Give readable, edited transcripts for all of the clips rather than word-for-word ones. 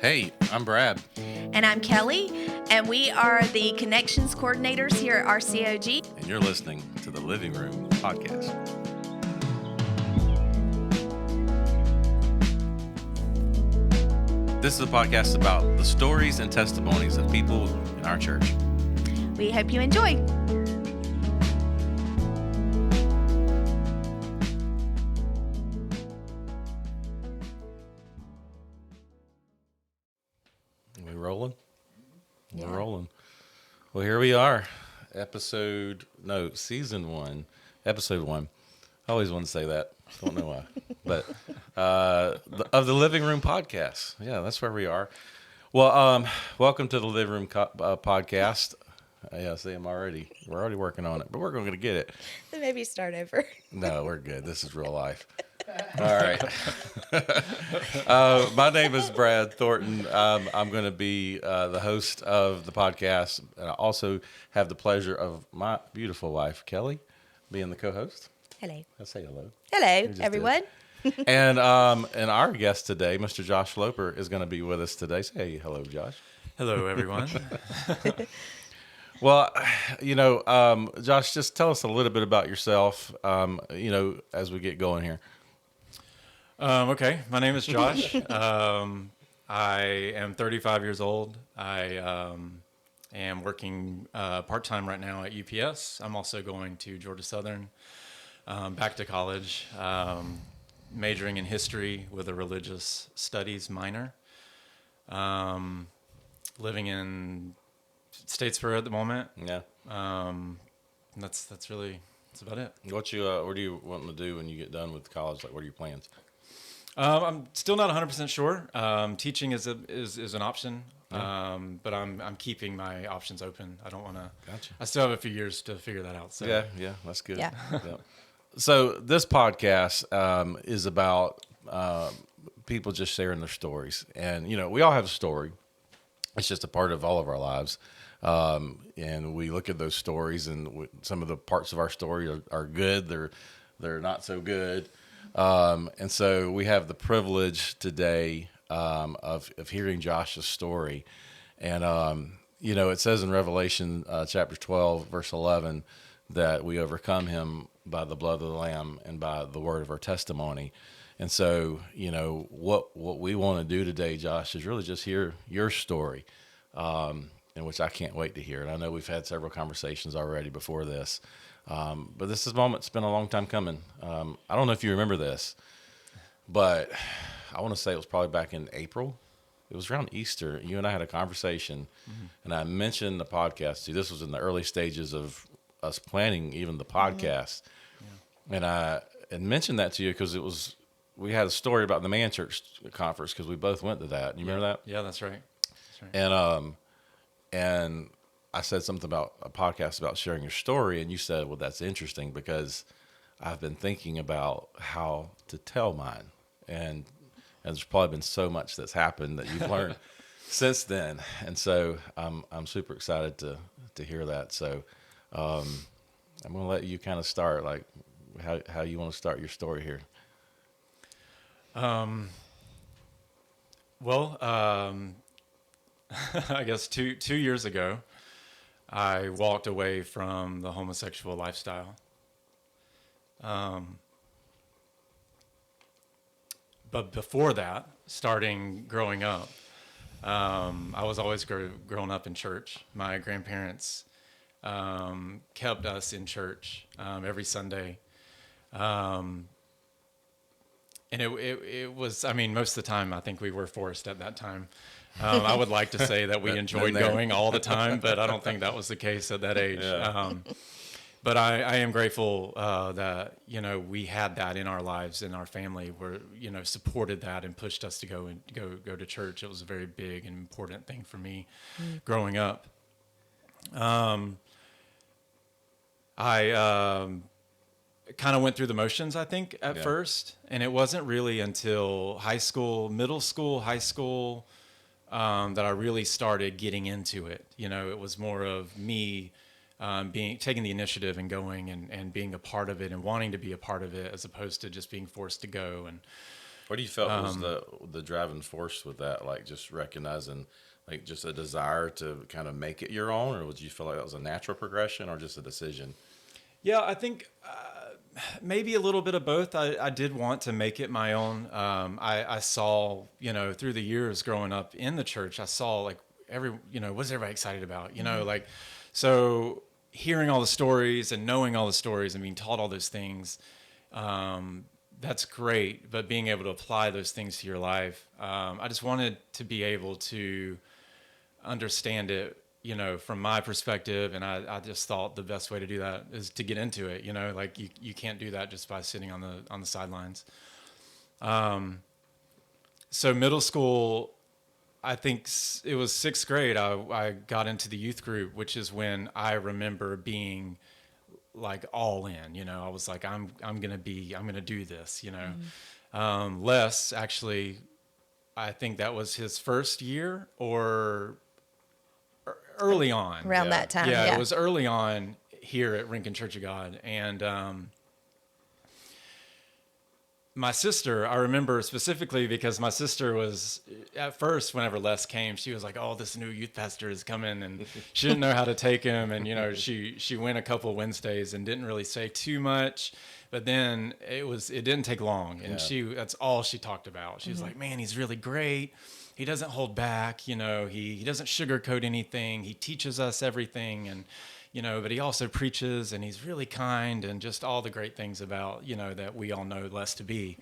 Hey, I'm Brad. And I'm Kelly, and we are the Connections Coordinators here at RCOG. And you're listening to the Living Room Podcast. This is a podcast about the stories and testimonies of people in our church. We hope you enjoy. We rolling? Yeah. We're rolling. Well, here we are. Season 1, episode 1. I always want to say that. Don't know why. But of the Living Room Podcast. Yeah, that's where we are. Well, welcome to the Living Room Podcast. Yeah, see, we're already working on it, but we're going to get it. Then maybe start over. No, we're good. This is real life. All right. My name is Brad Thornton. I'm going to be the host of the podcast. And I also have the pleasure of my beautiful wife, Kelly, being the co-host. Hello. Let's say hello. Hello, everyone. And our guest today, Mr. Josh Loper, is going to be with us today. Say hello, Josh. Hello, everyone. Well, Josh, just tell us a little bit about yourself, as we get going here. Okay, my name is Josh. I am 35 years old. I am working part-time right now at UPS. I'm also going to Georgia Southern, back to college, majoring in history with a religious studies minor. Living in Statesboro at the moment. Yeah. That's about it. What do you want to do when you get done with college? Like, what are your plans? I'm still not 100% sure. Teaching is an option, but I'm keeping my options open. I don't want to. Gotcha. I still have a few years to figure that out. So. Yeah, that's good. Yeah. Yep. So this podcast is about people just sharing their stories, and we all have a story. It's just a part of all of our lives, and we look at those stories, and some of the parts of our story are good. They're not so good. And so we have the privilege today of hearing Josh's story. And, it says in Revelation chapter 12, verse 11, that we overcome him by the blood of the Lamb and by the word of our testimony. And so, what we want to do today, Josh, is really just hear your story, in which I can't wait to hear. And I know we've had several conversations already before this. But this moment's been a long time coming. I don't know if you remember this, but I want to say it was probably back in April. It was around Easter. You and I had a conversation, and I mentioned the podcast. See, this was in the early stages of us planning even the podcast. Yeah. And I had mentioned that to you because we had a story about the Man Church conference because we both went to that. You remember that? Yeah, that's right. And I said something about a podcast about sharing your story, and you said, well, that's interesting because I've been thinking about how to tell mine. And there's probably been so much that's happened that you've learned since then. And so I'm super excited to hear that. So I'm going to let you kind of start, like how you want to start your story here. I guess two years ago, I walked away from the homosexual lifestyle. But before that, starting growing up, I was always growing up in church. My grandparents kept us in church every Sunday. And it was, most of the time, I think we were forced at that time. I would like to say that we enjoyed going all the time, but I don't think that was the case at that age. Yeah. But I am grateful that, we had that in our lives, in our family, where, supported that and pushed us to go to church. It was a very big and important thing for me growing up. I kind of went through the motions, I think, at first. And it wasn't really until middle school, high school, that I really started getting into it. It was more of me taking the initiative and going and being a part of it and wanting to be a part of it as opposed to just being forced to go. And What do you felt was the driving force with that? Like just recognizing, like just a desire to kind of make it your own, or would you feel like that was a natural progression, or just a decision? Yeah, I think maybe a little bit of both. I did want to make it my own. I saw, through the years growing up in the church, I saw like what's everybody excited about? Like, so hearing all the stories and knowing all the stories and being taught all those things, that's great. But being able to apply those things to your life, I just wanted to be able to understand it, from my perspective. And I just thought the best way to do that is to get into it, like you can't do that just by sitting on the sidelines. So middle school, I think it was sixth grade, I got into the youth group, which is when I remember being like all in, I was like, I'm going to do this, Les actually, I think that was his first year or early on. Around that time. Yeah, it was early on here at Rincon Church of God. And my sister, I remember specifically because my sister was, at first, whenever Les came, she was like, oh, this new youth pastor is coming. And she didn't know how to take him. And, she went a couple of Wednesdays and didn't really say too much. But then it didn't take long. And that's all she talked about. She was like, man, he's really great. He doesn't hold back, he doesn't sugarcoat anything. He teaches us everything, and, but he also preaches, and he's really kind, and just all the great things about, that we all know Les to be.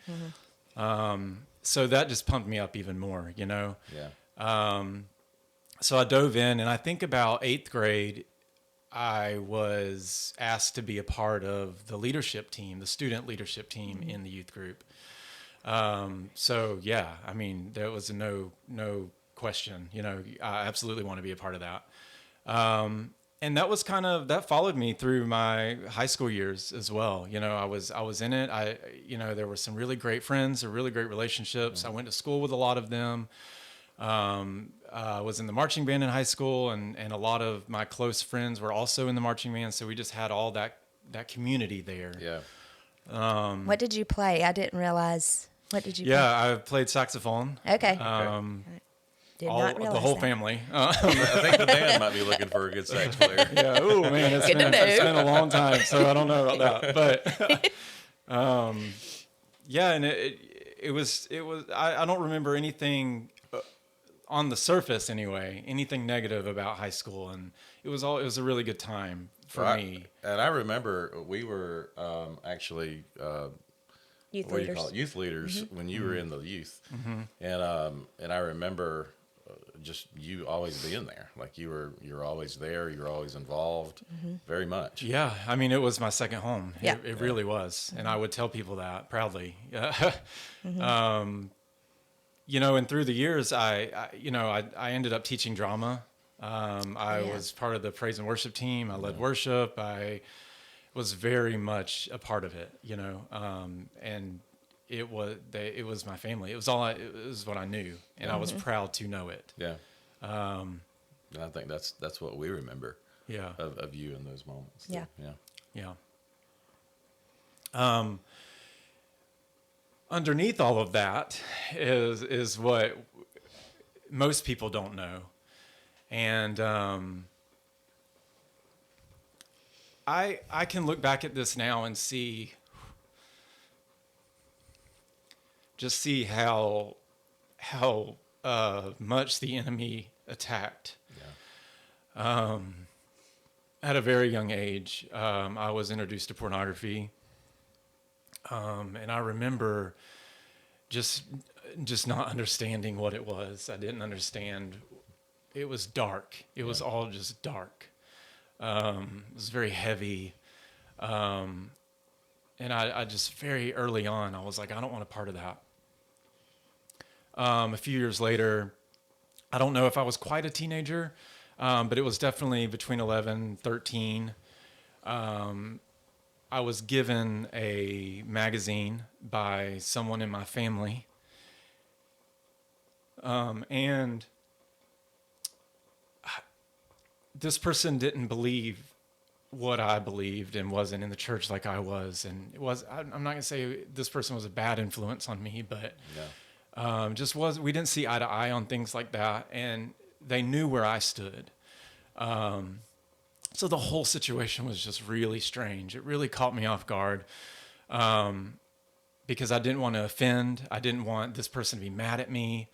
So that just pumped me up even more, Yeah. So I dove in, and I think about 8th grade, I was asked to be a part of the leadership team, the student leadership team in the youth group. So yeah, I mean, there was no question, I absolutely want to be a part of that. And that was that followed me through my high school years as well. I was in it. There were some really great friends, or really great relationships. I went to school with a lot of them. I was in the marching band in high school, and a lot of my close friends were also in the marching band. So we just had all that community there. Yeah. What did you play? I didn't realize. What did you play? Yeah, I played saxophone. Okay. Did not realize the whole that. family. I think the band might be looking for a good sax player. Yeah. Oh man, it's been a long time, so I don't know about that. But yeah, and it was. I don't remember anything on the surface anyway, anything negative about high school, and it was a really good time for me. And I remember we were actually Youth what do you leaders. call it? Youth leaders when you were in the youth, and I remember just you always being there, like you're always there, you're always involved, very much. Yeah, I mean, it was my second home. Yeah. It really was, and I would tell people that proudly. And through the years, I ended up teaching drama. I was part of the praise and worship team. I led worship. I was very much a part of it, and it was my family. It was what I knew, and I was proud to know it. Yeah. And I think that's what we remember. Yeah. Of you in those moments. Yeah. Yeah. Underneath all of that is what most people don't know, and I can look back at this now and see how much the enemy attacked. Yeah. At a very young age, I was introduced to pornography, and I remember just not understanding what it was. I didn't understand. It was dark. It was all just dark. It was very heavy. And I just very early on, I was like, I don't want a part of that. A few years later, I don't know if I was quite a teenager, but it was definitely between 11, 13. I was given a magazine by someone in my family. And this person didn't believe what I believed and wasn't in the church like I was. And I'm not going to say this person was a bad influence on me, but we didn't see eye to eye on things like that. And they knew where I stood. So the whole situation was just really strange. It really caught me off guard. Because I didn't want to offend. I didn't want this person to be mad at me.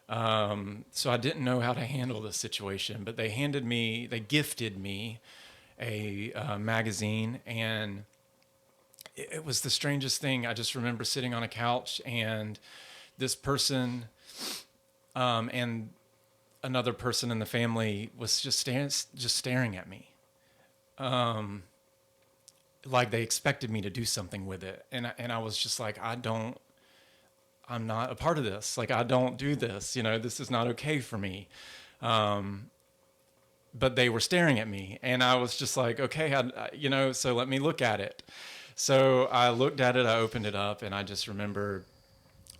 So I didn't know how to handle the situation, but they gifted me a magazine, and it was the strangest thing. I just remember sitting on a couch, and this person and another person in the family was just staring at me. Like they expected me to do something with it. And I was just like, I'm not a part of this. Like, I don't do this, this is not okay for me. But they were staring at me, and I was just like, okay, so let me look at it. So I looked at it, I opened it up, and I just remember,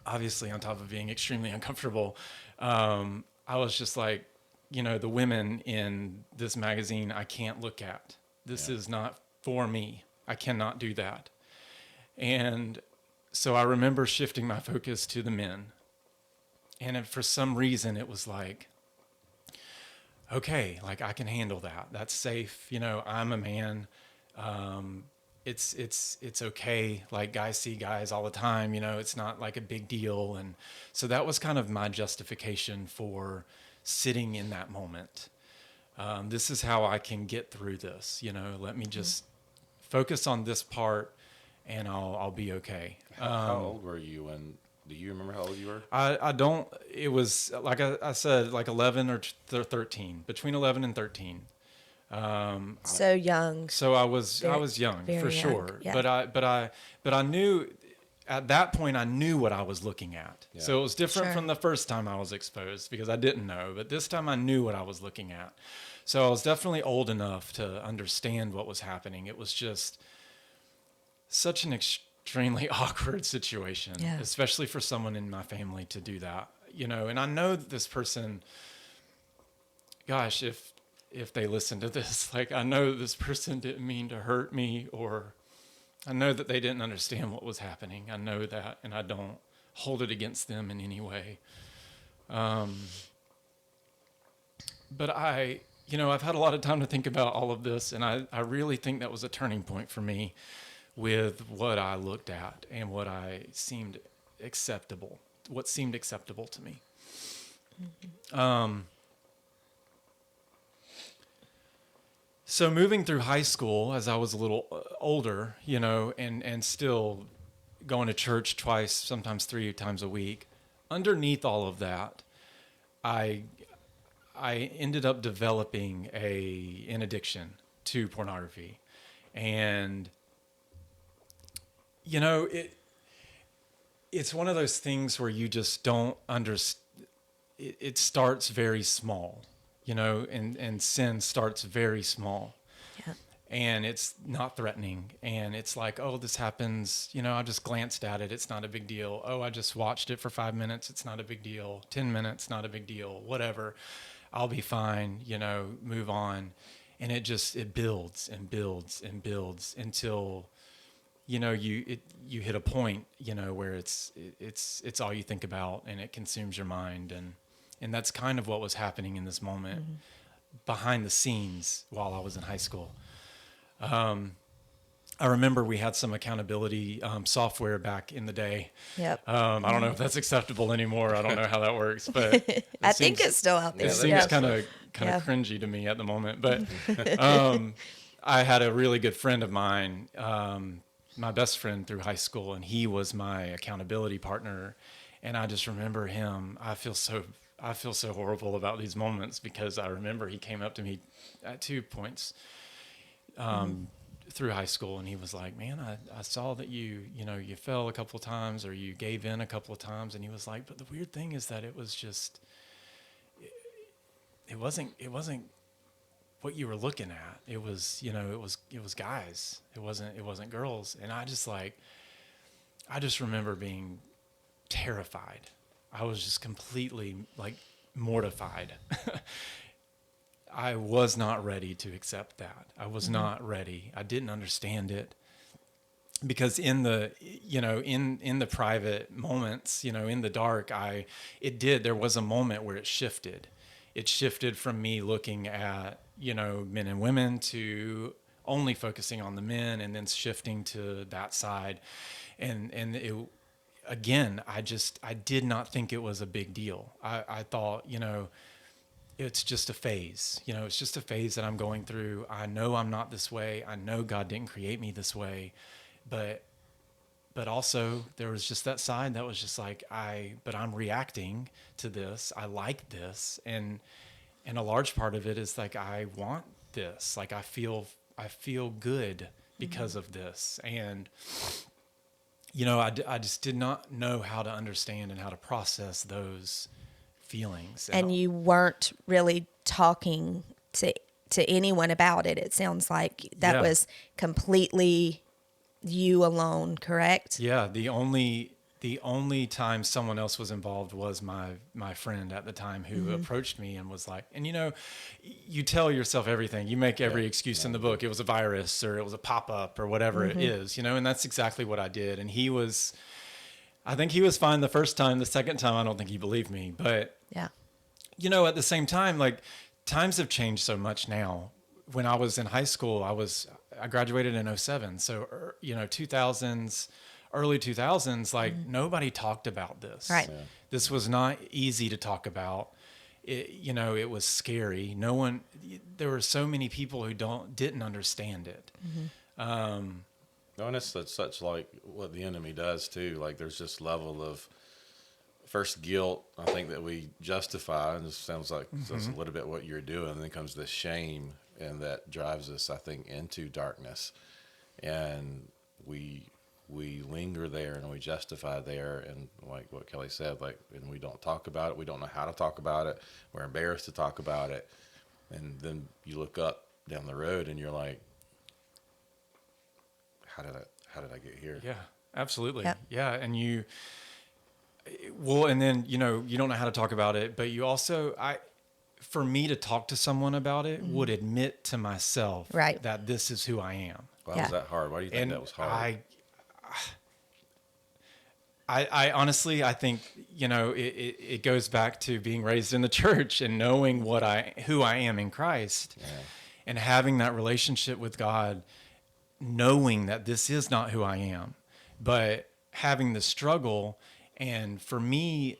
obviously on top of being extremely uncomfortable, I was just like, the women in this magazine, I can't look at. This is not for me. I cannot do that. And so I remember shifting my focus to the men. And for some reason, it was like, okay, like I can handle that. That's safe. I'm a man. It's okay. Like guys see guys all the time. It's not like a big deal. And so that was kind of my justification for sitting in that moment. This is how I can get through this. Let me just focus on this part, and I'll be okay. How old were you when? Do you remember how old you were? I don't. It was like I said, like 11 or 13, between 11 and 13. So young. So I was young for young. sure. Yeah. But I knew at that point I knew what I was looking at. Yeah. So it was different Sure. from the first time I was exposed because I didn't know. But this time I knew what I was looking at. So I was definitely old enough to understand what was happening. It was just such an extremely awkward situation, especially for someone in my family to do that, and I know that this person, gosh, if they listen to this, like I know this person didn't mean to hurt me, or I know that they didn't understand what was happening. I know that, and I don't hold it against them in any way. But I've had a lot of time to think about all of this, and I really think that was a turning point for me with what I looked at and what seemed acceptable to me. Mm-hmm. So moving through high school, as I was a little older, and still going to church twice, sometimes 3 times a week, underneath all of that, I ended up developing an addiction to pornography. And it's one of those things where you just don't understand. It starts very small, and sin starts very small. Yeah. And it's not threatening. And it's like, oh, this happens. I just glanced at it. It's not a big deal. Oh, I just watched it for 5 minutes. It's not a big deal. 10 minutes, not a big deal. Whatever. I'll be fine, move on. And it builds and builds and builds until, you hit a point, where it's all you think about, and it consumes your mind. And that's kind of what was happening in this moment behind the scenes while I was in high school. I remember we had some accountability software back in the day. Yep. I don't know if that's acceptable anymore. I don't know how that works, but I think it's still out there. It seems kind of cringy to me at the moment. But I had a really good friend of mine, my best friend through high school, and he was my accountability partner. And I just remember him. I feel so horrible about these moments because I remember he came up to me at 2 points. Through high school, and he was like, man, I saw that you fell a couple of times, or you gave in a couple of times. And he was like, but the weird thing is that it was just, it wasn't what you were looking at. It was, it was guys. It wasn't girls. And I just remember being terrified. I was just completely like mortified. I was not ready to accept that. I was not ready. I didn't understand it. Because in the, in the private moments, in the dark, there was a moment where it shifted. It shifted from me looking at, men and women to only focusing on the men, and then shifting to that side. And it, again, I did not think it was a big deal. I thought, it's just a phase. It's just a phase that I'm going through. I know I'm not this way. I know God didn't create me this way. But also there was just that side that was just like, but I'm reacting to this. I like this. And a large part of it is like, I want this. Like I feel good because of this. And, I just did not know how to understand and how to process those feelings. And you weren't really talking to anyone about it. It sounds like that was completely you alone, correct? Yeah, the only time someone else was involved was my friend at the time, who approached me and was like, and you tell yourself everything. You make every excuse in the book. It was a virus, or it was a pop-up, or whatever it is, and that's exactly what I did. And I think he was fine the first time. The second time, I don't think he believed me. But yeah, at the same time, like, times have changed so much now. When I was in high school, I graduated in 2007. So, 2000s, early 2000s, like nobody talked about this. Right. Yeah. This was not easy to talk about. It was scary. There were so many people who didn't understand it. No, and it's such like what the enemy does too. Like there's this level of first guilt, I think, that we justify, and this sounds like that's a little bit what you're doing. And then comes this shame, and that drives us, I think, into darkness. And we linger there, and we justify there, and like what Kelly said, like, and we don't talk about it. We don't know how to talk about it. We're embarrassed to talk about it. And then you look up down the road, and you're like, how did I get here? Yeah, absolutely. Yep. Yeah, and and then you don't know how to talk about it, but you also, for me to talk to someone about it, would admit to myself that this is who I am. Why was that hard? Why do you think that was hard? I honestly, I think, it goes back to being raised in the church and knowing who I am in Christ, and having that relationship with God, knowing that this is not who I am, but having the struggle. And for me,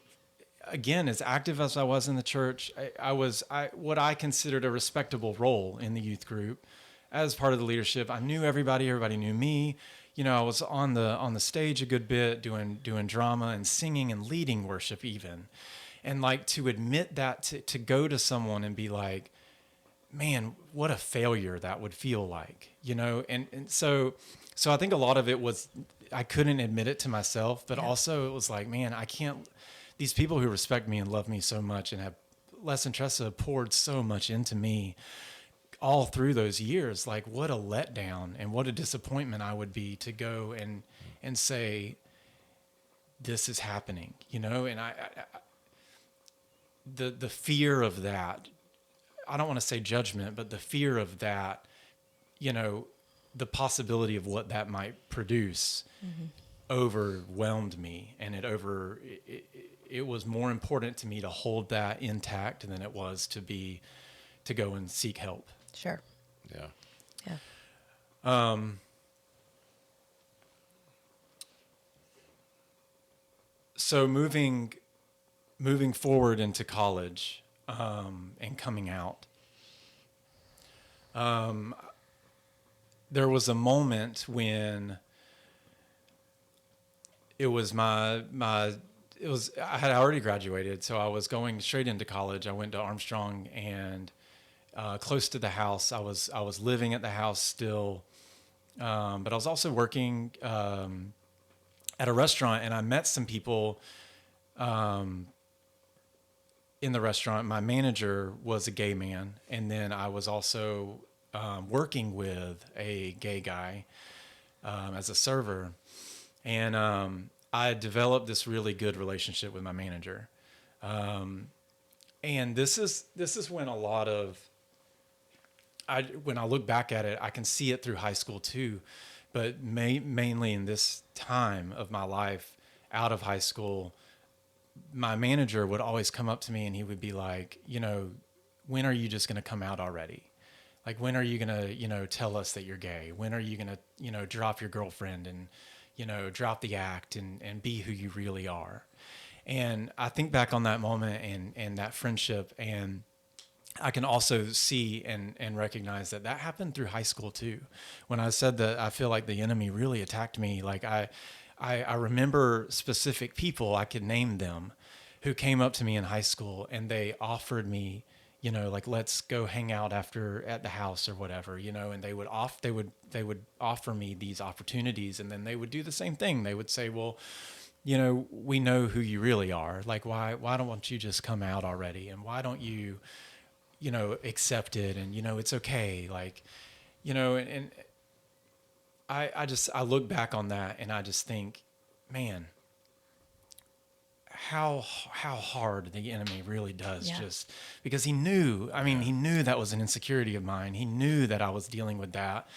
again, as active as I was in the church, I was what I considered a respectable role in the youth group as part of the leadership. I knew everybody knew me. I was on the stage a good bit, doing drama and singing and leading worship even. And like, to admit that, to go to someone and be like, man, what a failure that would feel like, and so I think a lot of it was, I couldn't admit it to myself, but also it was like, man, I can't, these people who respect me and love me so much and have, Les and Tressa have poured so much into me all through those years. Like, what a letdown and what a disappointment I would be to go and say, this is happening, and the fear of that, I don't want to say judgment, but the fear of that, the possibility of what that might produce overwhelmed me. And it was more important to me to hold that intact than it was to go and seek help. Sure. Yeah. So moving forward into college, and coming out, there was a moment when I had already graduated, so I was going straight into college. I went to Armstrong, and close to the house. I was living at the house still, but I was also working at a restaurant, and I met some people in the restaurant. My manager was a gay man, and then I was also working with a gay guy as a server, and I developed this really good relationship with my manager, and this is when a lot of when I look back at it, I can see it through high school too, but mainly in this time of my life out of high school, my manager would always come up to me and he would be like, when are you just going to come out already? Like, when are you going to, tell us that you're gay? When are you going to, drop your girlfriend and, drop the act and be who you really are? And I think back on that moment and that friendship, and I can also see and recognize that happened through high school too. When I said that I feel like the enemy really attacked me, like I remember specific people, I could name them, who came up to me in high school and they offered me, like, let's go hang out at the house or whatever, and they would offer me these opportunities, and then they would do the same thing. They would say, well, we know who you really are. Like, why don't you just come out already? And why don't you, accept it? And, it's okay. Like, and I look back on that and I just think, man, how hard the enemy really does, just because he knew that was an insecurity of mine. He knew that I was dealing with that,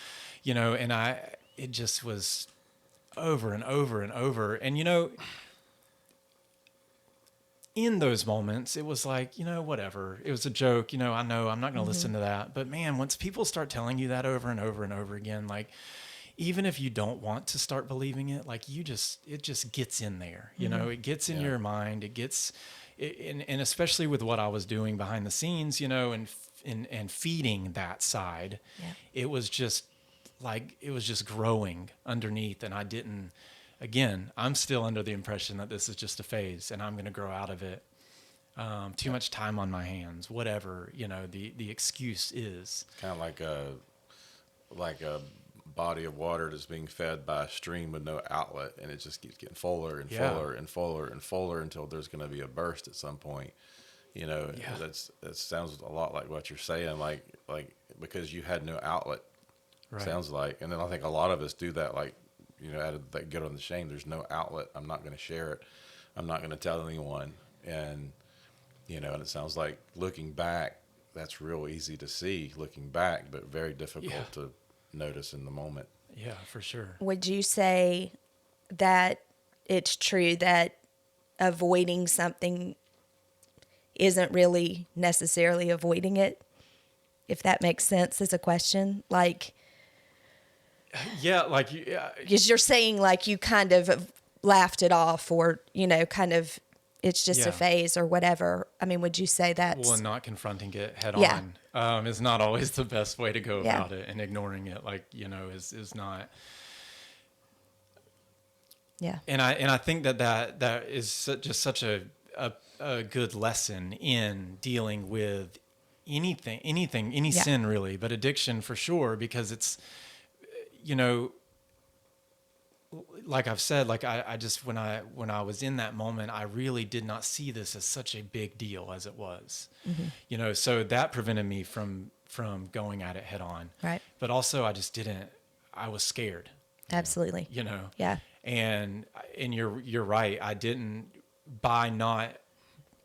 and it just was over and over and over. And, in those moments, it was like, whatever. It was a joke. I know I'm not going to listen to that. But man, once people start telling you that over and over and over again, like, even if you don't want to start believing it, like, it just gets in there, it gets in your mind. It gets, and especially with what I was doing behind the scenes, and feeding that side, it was just growing underneath. And I'm still under the impression that this is just a phase and I'm going to grow out of it. Too much time on my hands, whatever, the excuse is. Kind of like a body of water that's being fed by a stream with no outlet, and it just keeps getting fuller and fuller and fuller and fuller until there's going to be a burst at some point. That sounds a lot like what you're saying, like because you had no outlet. Right. Sounds like. And then I think a lot of us do that, like, out of that guilt and the shame. There's no outlet. I'm not going to share it. I'm not going to tell anyone. And, and it sounds like, looking back, that's real easy to see looking back, but very difficult to notice in the moment. Yeah, for sure. Would you say that it's true that avoiding something isn't really necessarily avoiding it? If that makes sense as a question, like. Yeah, like, because you're saying, like, you kind of laughed it off, or kind of it's just a phase or whatever. I mean, would you say that's and not confronting it head on is not always the best way to go about it, and ignoring it, like, is not. Yeah. And I think that is just such a good lesson in dealing with any sin really, but addiction for sure, because it's, like I've said, like I just, when I was in that moment, I really did not see this as such a big deal as it was, so that prevented me from going at it head on. Right. But also I was scared. Absolutely. Yeah. And you're right. I didn't, by not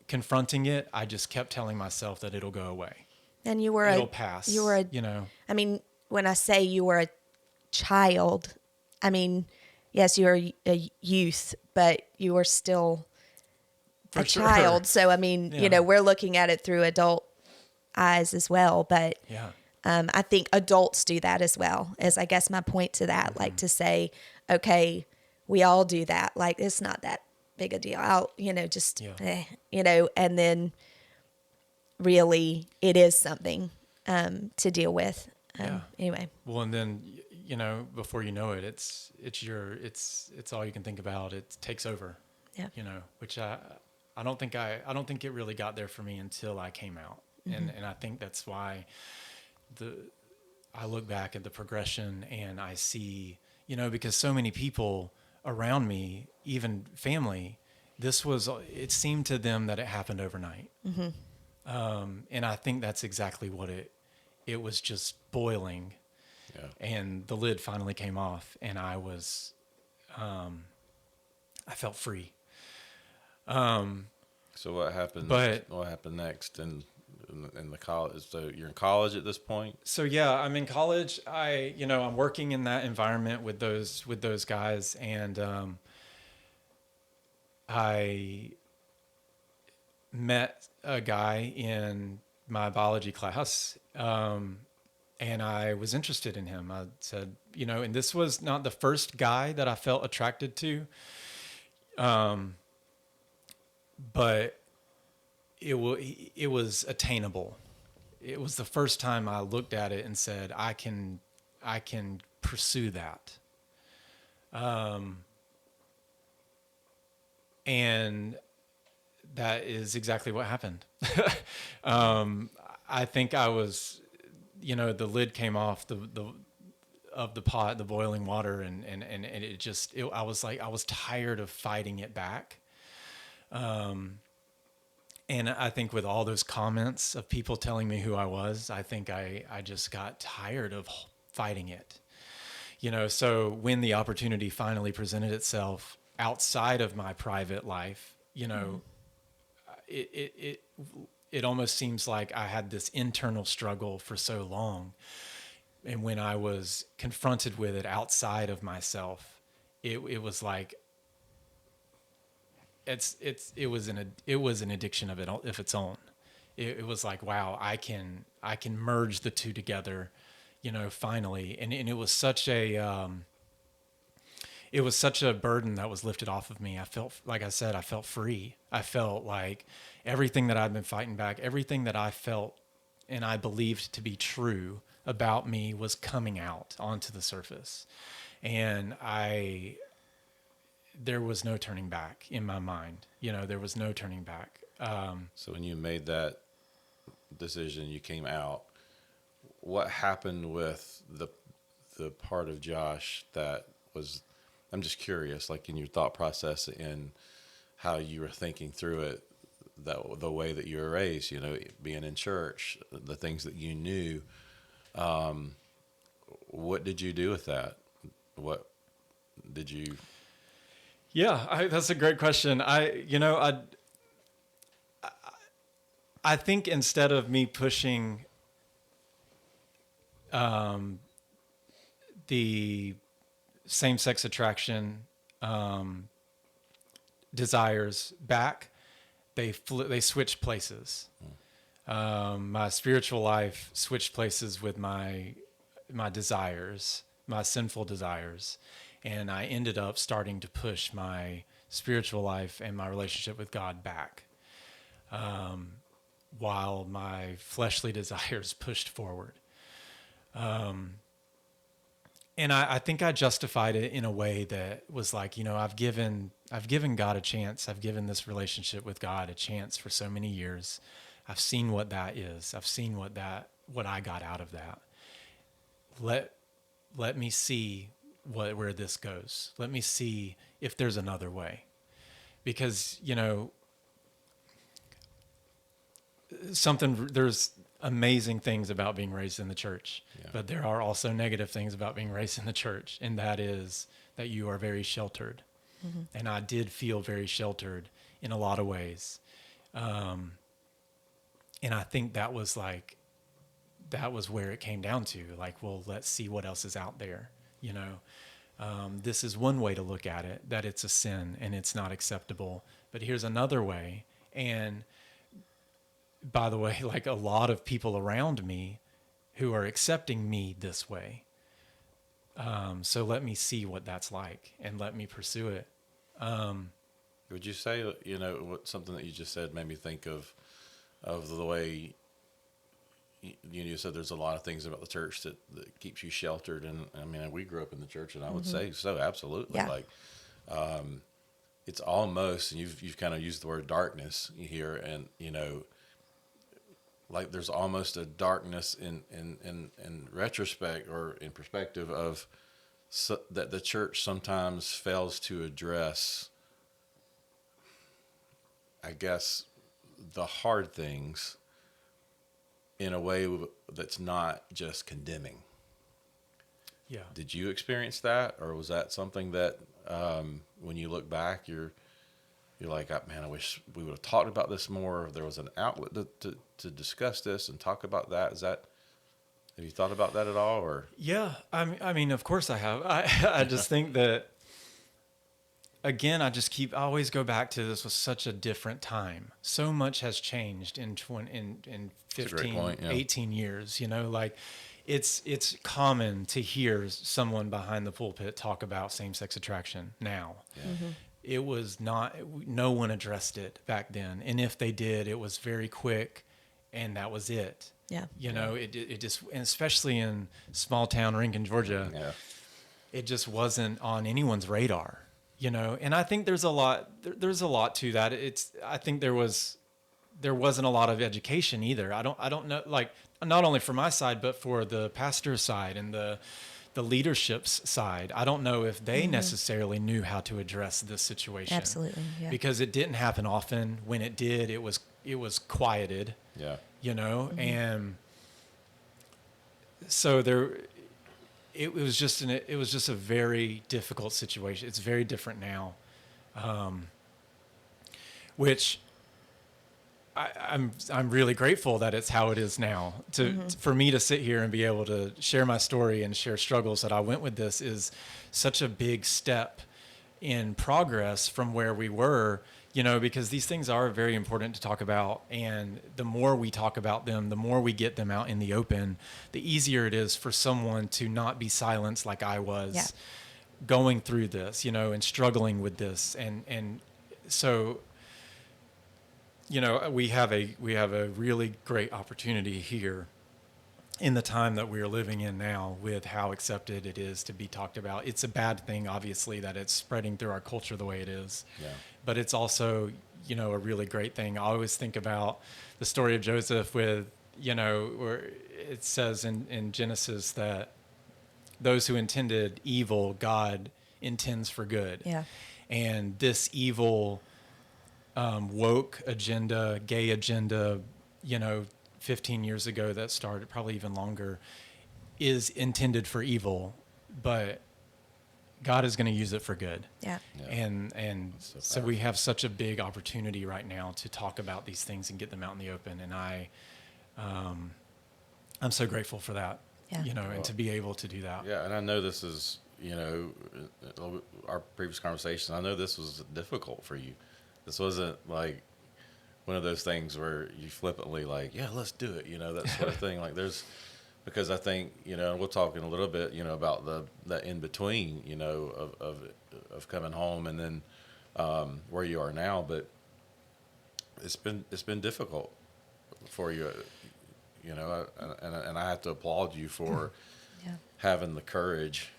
confronting it, I just kept telling myself that it'll go away. And it'll pass. You were I mean, when I say you were a child, I mean, yes, you were a youth, but you were still a child. So, I mean, we're looking at it through adult eyes as well. But I think adults do that as well, is I guess my point to that, like, to say, okay, we all do that. Like, it's not that big a deal. I'll, and then really it is something to deal with. Anyway. Well, and then, before you know it, it's all you can think about. It takes over. Yeah. Which I don't think it really got there for me until I came out. And I think that's why I look back at the progression and I see, because so many people around me, even family, it seemed to them that it happened overnight. And I think that's exactly what it was, just boiling. Yeah. And the lid finally came off, and I felt free. So what happened? But what happened next? And in the college. So you're in college at this point. So yeah, I'm in college. I'm working in that environment with those guys, and I met a guy in my biology class, and I was interested in him. I said, and this was not the first guy that I felt attracted to, but it was attainable. It was the first time I looked at it and said, I can pursue that. And that is exactly what happened. I think I was, the lid came off of the pot, the boiling water, and I was like, I was tired of fighting it back. And I think with all those comments of people telling me who I was, I think I just got tired of fighting it. So when the opportunity finally presented itself outside of my private life, it almost seems like I had this internal struggle for so long. And when I was confronted with it outside of myself, it was like, it was an addiction of its own. It was like, wow, I can merge the two together, finally. And it was such a burden that was lifted off of me. I felt, like I said, I felt free. I felt like everything that I'd been fighting back, everything that I felt and I believed to be true about me was coming out onto the surface. And there was no turning back in my mind. There was no turning back. So when you made that decision, you came out, what happened with the part of Josh that was, I'm just curious, like in your thought process and how you were thinking through it, the way that you were raised, being in church, the things that you knew, what did you do with that? What did you... Yeah, that's a great question. I think instead of me pushing the same-sex attraction desires back, they switched places. My spiritual life switched places with my desires, my sinful desires. And I ended up starting to push my spiritual life and my relationship with God back, while my fleshly desires pushed forward. And I think I justified it in a way that was like, I've given God a chance. I've given this relationship with God a chance for so many years. I've seen what that is. I've seen what I got out of that. Let me see where this goes. Let me see if there's another way. Because, there's amazing things about being raised in the church, but there are also negative things about being raised in the church. And that is that you are very sheltered. Mm-hmm. And I did feel very sheltered in a lot of ways. And I think that was where it came down to, like, well, let's see what else is out there. This is one way to look at it, that it's a sin and it's not acceptable, but here's another way. And by the way, like a lot of people around me who are accepting me this way. So let me see what that's like and let me pursue it. Would you say, something that you just said made me think of the way you said there's a lot of things about the church that keeps you sheltered. And I mean, we grew up in the church, and I would say so, absolutely. Yeah. Like, it's almost, and you've kind of used the word darkness here, and, like there's almost a darkness in retrospect or in perspective of that the church sometimes fails to address, I guess, the hard things in a way that's not just condemning. Yeah. Did you experience that, or was that something that, when you look back, you're like, man, I wish we would have talked about this more. If there was an outlet to discuss this and talk about that. Have you thought about that at all? Or Yeah, I mean, of course I have. I just think that, again, I always go back to, this was such a different time. So much has changed in 15, point, yeah. 18 years, like it's common to hear someone behind the pulpit talk about same-sex attraction now. yeah. It was not, no one addressed it back then. And if they did, it was very quick and that was it. Yeah. It just, and especially in small town Rincon, Georgia, Yeah. it just wasn't on anyone's radar, and I think there's a lot to that. I think there wasn't a lot of education either. I don't know, like, not only for my side, but for the pastor's side and the leadership's side. I don't know if they necessarily knew how to address this situation. Absolutely. Yeah. Because it didn't happen often. When it did, it was quieted. Yeah. And so it was just a very difficult situation. It's very different now, which I'm really grateful that it's how it is now. For me to sit here and be able to share my story and share struggles that I went with this is such a big step in progress from where we were. Because these things are very important to talk about. And the more we talk about them, the more we get them out in the open, the easier it is for someone to not be silenced like I was going through this, and struggling with this. And so, we have a really great opportunity here in the time that we are living in now, with how accepted it is to be talked about. It's a bad thing, obviously, that it's spreading through our culture the way it is. Yeah. But it's also, a really great thing. I always think about the story of Joseph with, where it says in Genesis that those who intended evil, God intends for good. Yeah. And this evil, woke agenda, gay agenda, 15 years ago that started, probably even longer, is intended for evil, but God is going to use it for good. Yeah. And so we have such a big opportunity right now to talk about these things and get them out in the open. And I'm so grateful for that, and to be able to do that. Yeah. And I know this is, our previous conversation, I know this was difficult for you. This wasn't like one of those things where you flippantly like, yeah, let's do it, that sort of thing. Like because I think, we'll talk in a little bit, about the in between, of coming home and then where you are now. But it's been difficult for you, and I have to applaud you for having the courage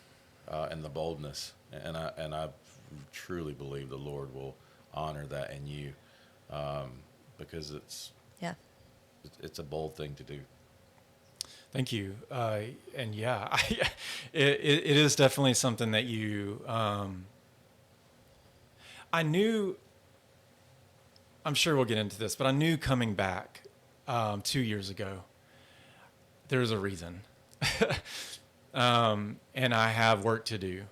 and the boldness, and I truly believe the Lord will honor that in you, because it's a bold thing to do. Thank you. And it is definitely something that you, I knew, I'm sure we'll get into this, but I knew coming back 2 years ago, there's a reason. And I have work to do.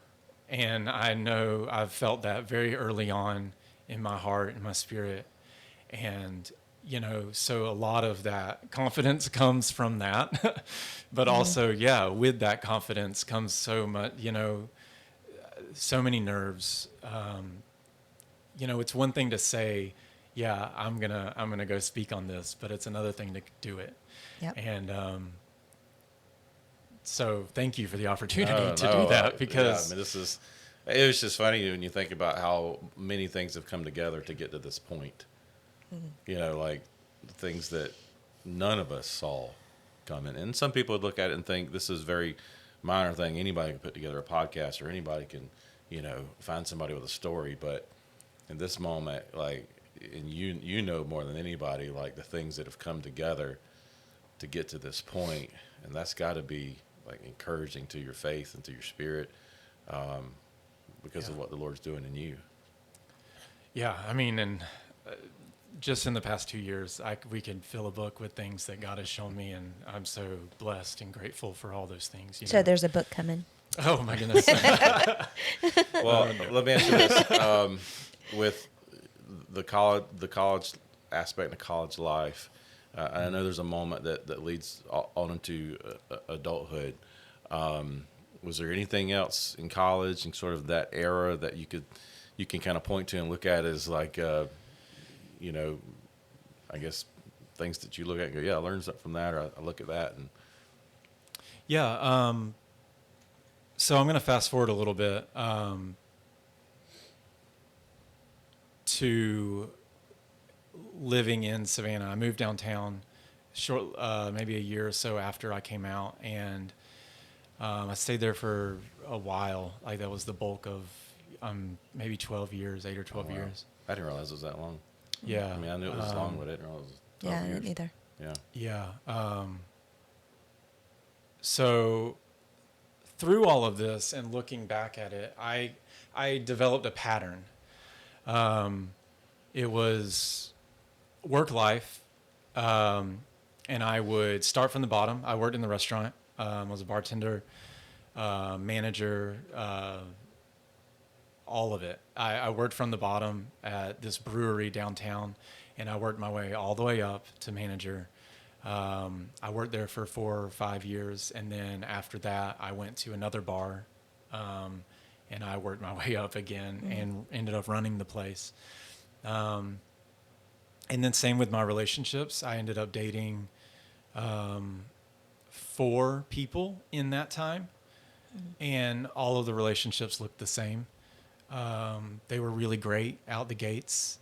And I know I've felt that very early on in my heart and my spirit. And so a lot of that confidence comes from that, but also, with that confidence comes so much, so many nerves. It's one thing to say, I'm gonna go speak on this, but it's another thing to do it. Yep. And so thank you for the opportunity to do that, because it was just funny when you think about how many things have come together to get to this point. Like things that none of us saw coming. And some people would look at it and think this is a very minor thing. Anybody can put together a podcast, or anybody can, find somebody with a story. But in this moment, like, and you know more than anybody, like the things that have come together to get to this point. And that's got to be like encouraging to your faith and to your spirit, because of what the Lord's doing in you. Yeah. I mean, and just in the past 2 years, we can fill a book with things that God has shown me, and I'm so blessed and grateful for all those things. So there's a book coming. Oh my goodness! Well, let me ask you this: with the college aspect of college life. I know there's a moment that leads on into adulthood. Was there anything else in college and sort of that era that you can kind of point to and look at as like, you know, I guess things that you look at and go, yeah, I learned something from that, or I look at that and. Yeah. So I'm going to fast forward a little bit to living in Savannah. I moved downtown maybe a year or so after I came out, and I stayed there for a while. Like that was the bulk of maybe 12 years, 8 or 12 years. I didn't realize it was that long. Yeah. I mean, I knew it was long, but I didn't realize it was 12 Yeah, I years. didn't either. Yeah. Yeah. So through all of this and looking back at it, I developed a pattern. It was work life, and I would start from the bottom. I worked in the restaurant, was a bartender, manager, all of it. I worked from the bottom at this brewery downtown, and I worked my way all the way up to manager. I worked there for 4 or 5 years, and then after that, I went to another bar, and I worked my way up again and ended up running the place. And then same with my relationships. I ended up dating 4 people in that time, and all of the relationships looked the same. They were really great out the gates.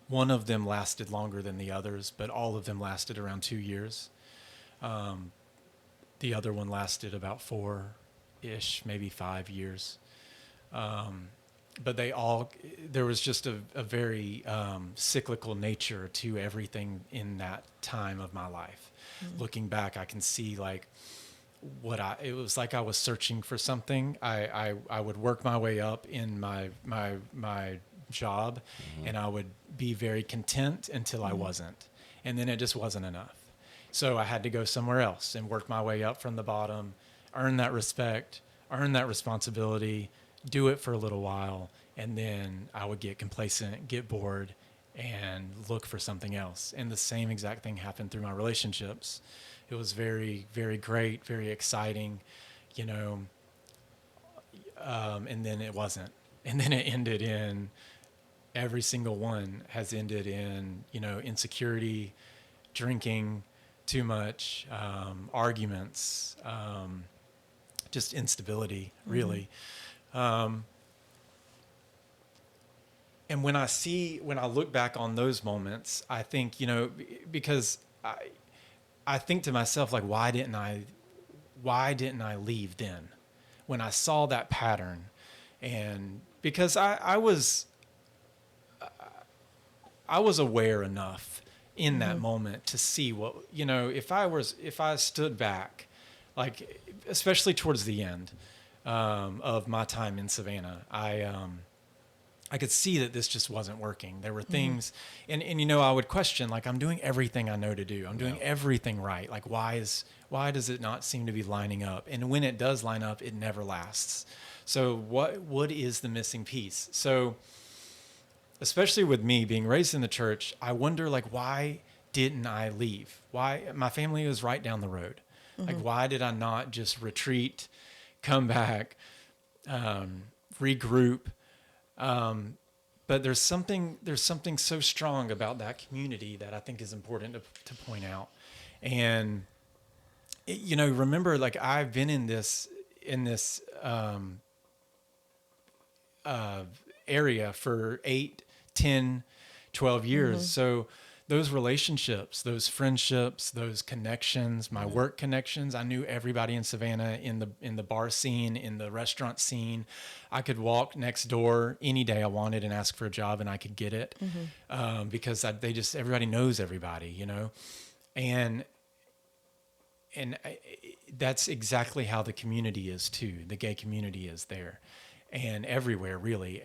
One of them lasted longer than the others, but all of them lasted around 2 years. The other one lasted about 4-ish, maybe 5 years. But there was just a very cyclical nature to everything in that time of my life. Looking back, I can see like it was like I was searching for something. I would work my way up in my job, and I would be very content until I wasn't. And then it just wasn't enough. So I had to go somewhere else and work my way up from the bottom, earn that respect, earn that responsibility, do it for a little while, and then I would get complacent, get bored, and look for something else. And the same exact thing happened through my relationships. It was very, very great, very exciting, you know, and then it wasn't. And then it ended in, every single one has ended in, you know, insecurity, drinking too much, arguments, just instability, really. And when I look back on those moments, I think, you know, because I think to myself, like, why didn't I leave then when I saw that pattern? And because I was aware enough in that moment to see what, you know, if I stood back, like, especially towards the end of my time in Savannah, I could see that this just wasn't working. There were things, and you know, I would question, like, I'm doing everything I know to do. I'm doing everything right. Like, why does it not seem to be lining up? And when it does line up, it never lasts. So what is the missing piece? So especially with me being raised in the church, I wonder, like, why didn't I leave? Why? My family was right down the road. Like, why did I not just retreat, come back, regroup? But there's something so strong about that community that I think is important to point out. And you know, remember, like, I've been in this area for 8, 10, 12 years. So those relationships, those friendships, those connections, my work connections, I knew everybody in Savannah, in the bar scene, in the restaurant scene. I could walk next door any day I wanted and ask for a job, and I could get it because everybody knows everybody, you know, and that's exactly how the community is too. The gay community is there, and everywhere, really.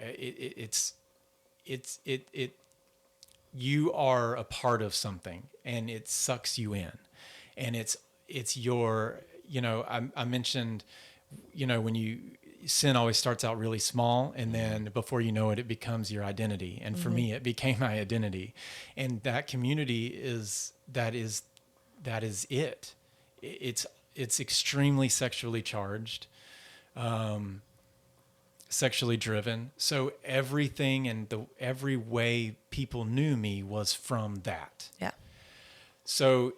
You are a part of something, and it sucks you in, and it's your, you know, I mentioned, you know, when sin always starts out really small, and then before you know it, it becomes your identity. And for me, it became my identity. And that community is it. It's extremely sexually charged, sexually driven. So everything and every way people knew me was from that. Yeah. So,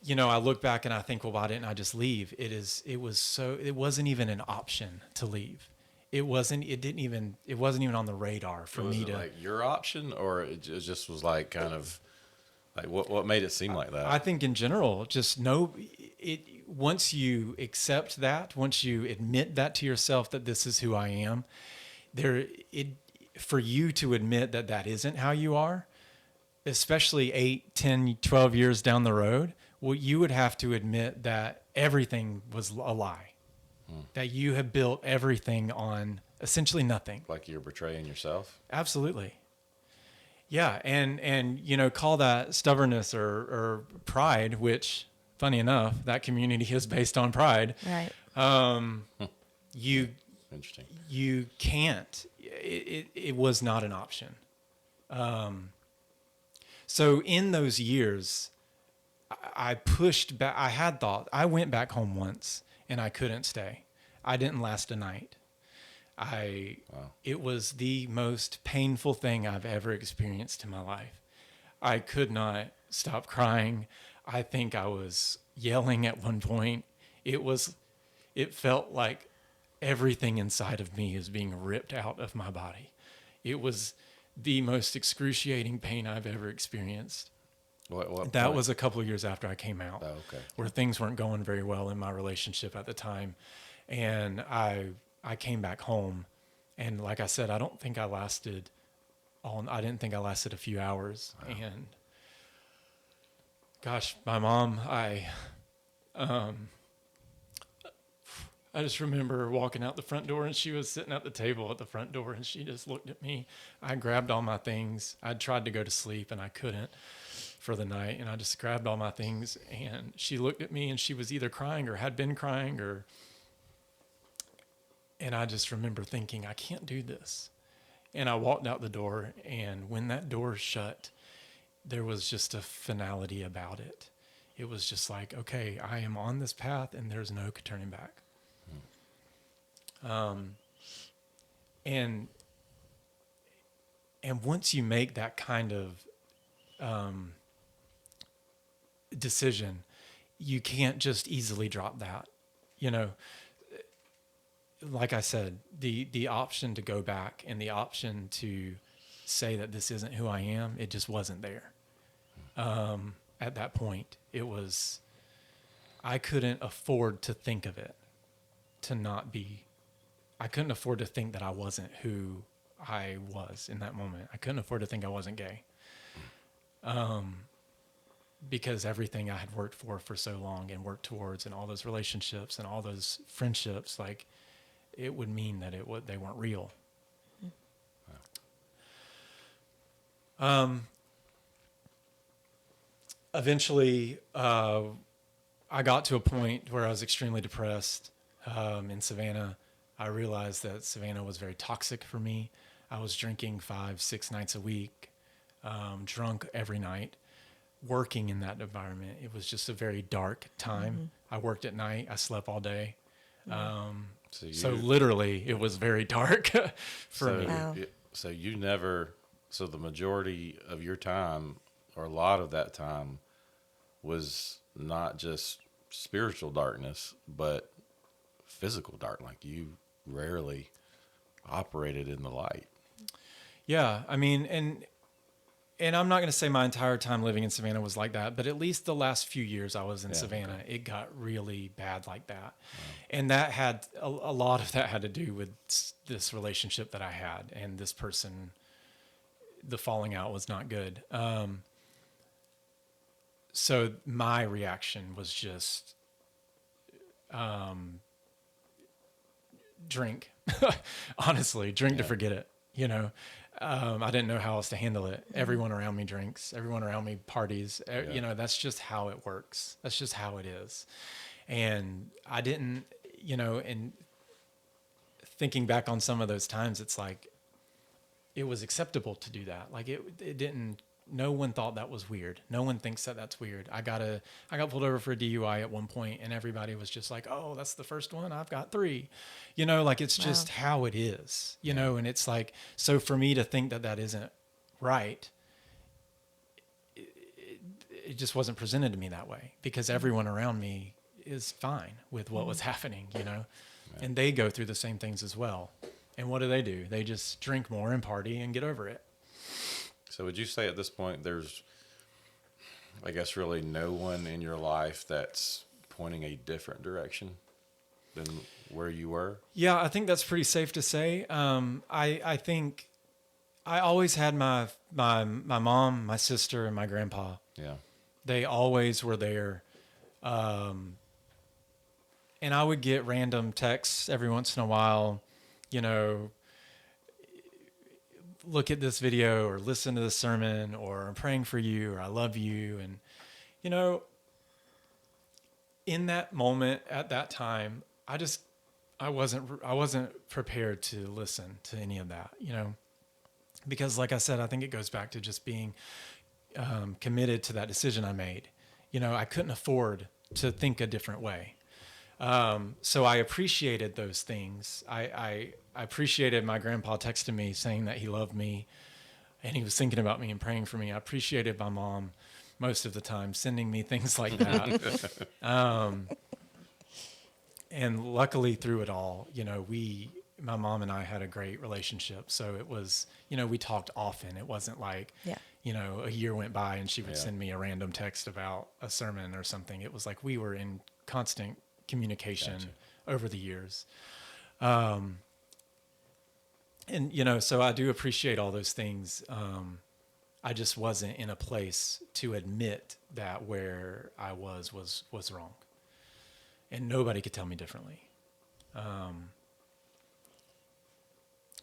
I look back and I think, well, why didn't I just leave? It wasn't even an option to leave. It wasn't even on the radar for me to. Was it like your option, or it just was like kind of like what made it seem like that? I think in general, just once you accept that, once you admit that to yourself, that this is who I am, for you to admit that that isn't how you are, especially 8, 10, 12 years down the road, well, you would have to admit that everything was a lie, that you have built everything on essentially nothing. Like you're betraying yourself? Absolutely. Yeah. And call that stubbornness or pride, which, funny enough, that community is based on pride. Right. Interesting. You can't, it was not an option. So in those years, I pushed back. I had thought. I went back home once and I couldn't stay. I didn't last a night. It was the most painful thing I've ever experienced in my life. I could not stop crying. I think I was yelling at one point. It felt like everything inside of me is being ripped out of my body. It was the most excruciating pain I've ever experienced. That was a couple of years after I came out, where things weren't going very well in my relationship at the time. And I came back home, and like I said, I didn't think I lasted a few hours. Wow. And gosh, my mom, I just remember walking out the front door, and she was sitting at the table at the front door, and she just looked at me. I grabbed all my things. I tried to go to sleep, and I couldn't for the night. And I just grabbed all my things, and she looked at me, and she was either crying or had been crying, and I just remember thinking, I can't do this. And I walked out the door, and when that door shut, there was just a finality about it. It was just like, okay, I am on this path, and there's no turning back. And once you make that kind of decision, you can't just easily drop that. Like I said, the option to go back and the option to say that this isn't who I am, it just wasn't there. At that point, I couldn't afford to think of it, I couldn't afford to think that I wasn't who I was in that moment. I couldn't afford to think I wasn't gay. Because everything I had worked for so long and worked towards, and all those relationships and all those friendships, like, it would mean that they weren't real. Eventually, I got to a point where I was extremely depressed in Savannah. I realized that Savannah was very toxic for me. I was drinking 5-6 nights a week, drunk every night, working in that environment. It was just a very dark time. I worked at night. I slept all day. So literally, it was very dark for me. Wow. So the majority of your time, or a lot of that time, was not just spiritual darkness, but physical dark. Like, you rarely operated in the light. Yeah, I mean, and I'm not going to say my entire time living in Savannah was like that, but at least the last few years I was in Savannah, it got really bad like that. Wow. And that had a lot of that had to do with this relationship that I had, and this person, the falling out was not good. So my reaction was just drink. Honestly, drink to forget it, I didn't know how else to handle it. Everyone around me drinks. Everyone around me parties. That's just how it works. That's just how it is. And I didn't, and thinking back on some of those times, it's like, it was acceptable to do that. Like it didn't, no one thought that was weird. No one thinks that that's weird. I got pulled over for a DUI at one point, and everybody was just like, oh, that's the first one. I've got 3, like it's just how it is, and it's like, so for me to think that that isn't right, it just wasn't presented to me that way, because everyone around me is fine with what was happening, and they go through the same things as well. And what do? They just drink more and party and get over it. So would you say at this point there's, I guess, really no one in your life that's pointing a different direction than where you were? Yeah, I think that's pretty safe to say. I think I always had my mom, my sister, and my grandpa. Yeah. They always were there. And I would get random texts every once in a while, look at this video or listen to this sermon, or I'm praying for you, or I love you. And, in that moment at that time, I wasn't prepared to listen to any of that, because like I said, I think it goes back to just being committed to that decision I made. I couldn't afford to think a different way. So I appreciated those things. I appreciated my grandpa texting me saying that he loved me and he was thinking about me and praying for me. I appreciated my mom most of the time sending me things like that. And luckily through it all, my mom and I had a great relationship. So it was, we talked often. It wasn't like, a year went by and she would send me a random text about a sermon or something. It was like we were in constant communication over the years. And, so I do appreciate all those things. I just wasn't in a place to admit that where I was wrong. And nobody could tell me differently.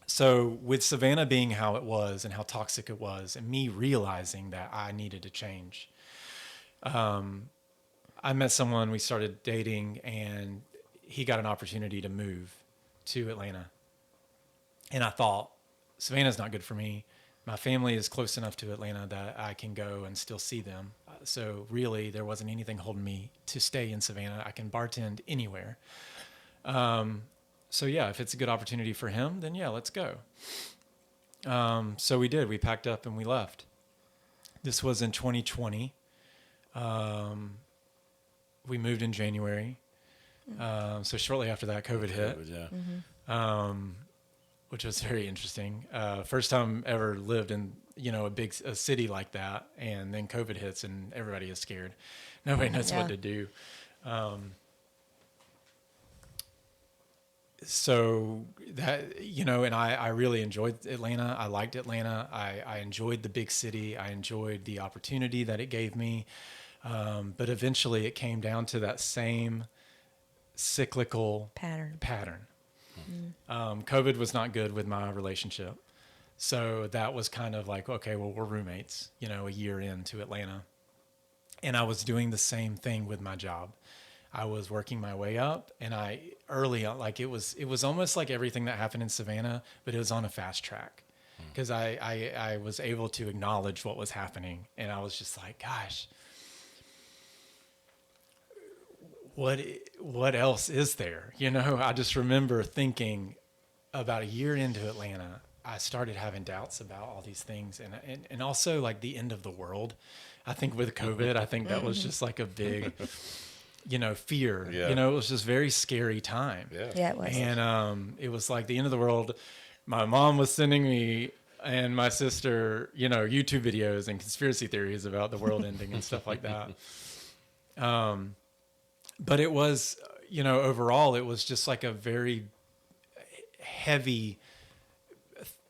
So with Savannah being how it was and how toxic it was, and me realizing that I needed to change, I met someone, we started dating, and he got an opportunity to move to Atlanta. And I thought, Savannah's not good for me. My family is close enough to Atlanta that I can go and still see them. So really, there wasn't anything holding me to stay in Savannah. I can bartend anywhere. So yeah, if it's a good opportunity for him, then yeah, let's go. So we did. We packed up and we left. This was in 2020. We moved in January. So shortly after that, COVID hit. Which was very interesting. First time ever lived in, a city like that. And then COVID hits and everybody is scared. Nobody knows what to do. So that, and I really enjoyed Atlanta. I liked Atlanta. I enjoyed the big city. I enjoyed the opportunity that it gave me. But eventually it came down to that same cyclical pattern. COVID was not good with my relationship. So that was kind of like, okay, well, we're roommates, a year into Atlanta. And I was doing the same thing with my job. I was working my way up, and early on, like it was almost like everything that happened in Savannah, but it was on a fast track, because I was able to acknowledge what was happening. And I was just like, gosh, what else is there? I just remember thinking about a year into Atlanta, I started having doubts about all these things, and also like the end of the world. I think with COVID, I think that was just like a big, fear. Yeah. It was just very scary time. Yeah, it was. And it was like the end of the world. My mom was sending me and my sister, YouTube videos and conspiracy theories about the world ending and stuff like that. But it was, overall, it was just like a very heavy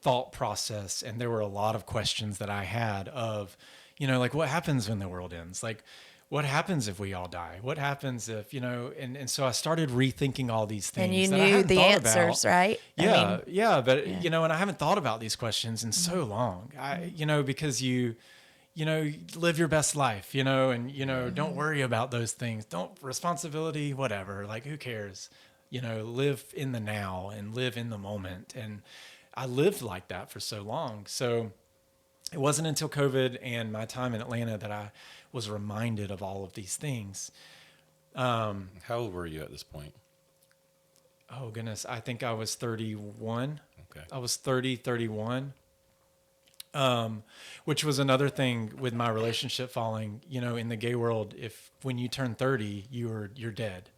thought process. And there were a lot of questions that I had of, like, what happens when the world ends? Like, what happens if we all die? What happens if, and so I started rethinking all these things. And you that I knew hadn't the thought answers, about. right? But, and I haven't thought about these questions in so long, because you live your best life, and, don't worry about those things. Responsibility, whatever, like, who cares? live in the now and live in the moment. And I lived like that for so long. So it wasn't until COVID and my time in Atlanta that I was reminded of all of these things. How old were you at this point? Oh, goodness. I think I was 31. Okay. I was 31. Which was another thing with my relationship falling. In the gay world, when you turn 30, you're dead.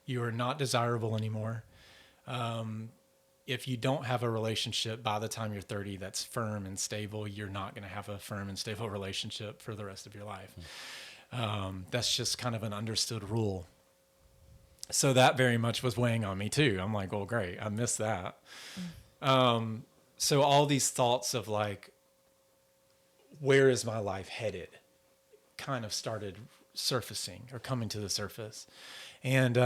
You are not desirable anymore. If you don't have a relationship by the time you're 30 that's firm and stable, you're not going to have a firm and stable relationship for the rest of your life. That's just kind of an understood rule. So that very much was weighing on me too. I'm like, well, great, I missed that. So all these thoughts of like, where is my life headed, kind of started surfacing or coming to the surface. And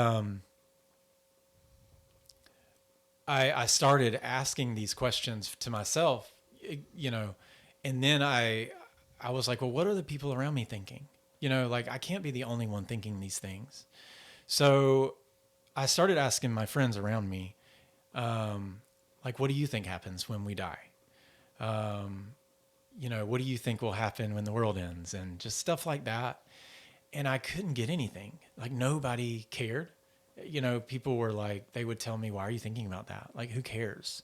I started asking these questions to myself, and then I was like, well, what are the people around me thinking? Like I can't be the only one thinking these things. So I started asking my friends around me, like, what do you think happens when we die? What do you think will happen when the world ends? And just stuff like that. And I couldn't get anything. Like nobody cared. People were like, they would tell me, why are you thinking about that? Like, who cares?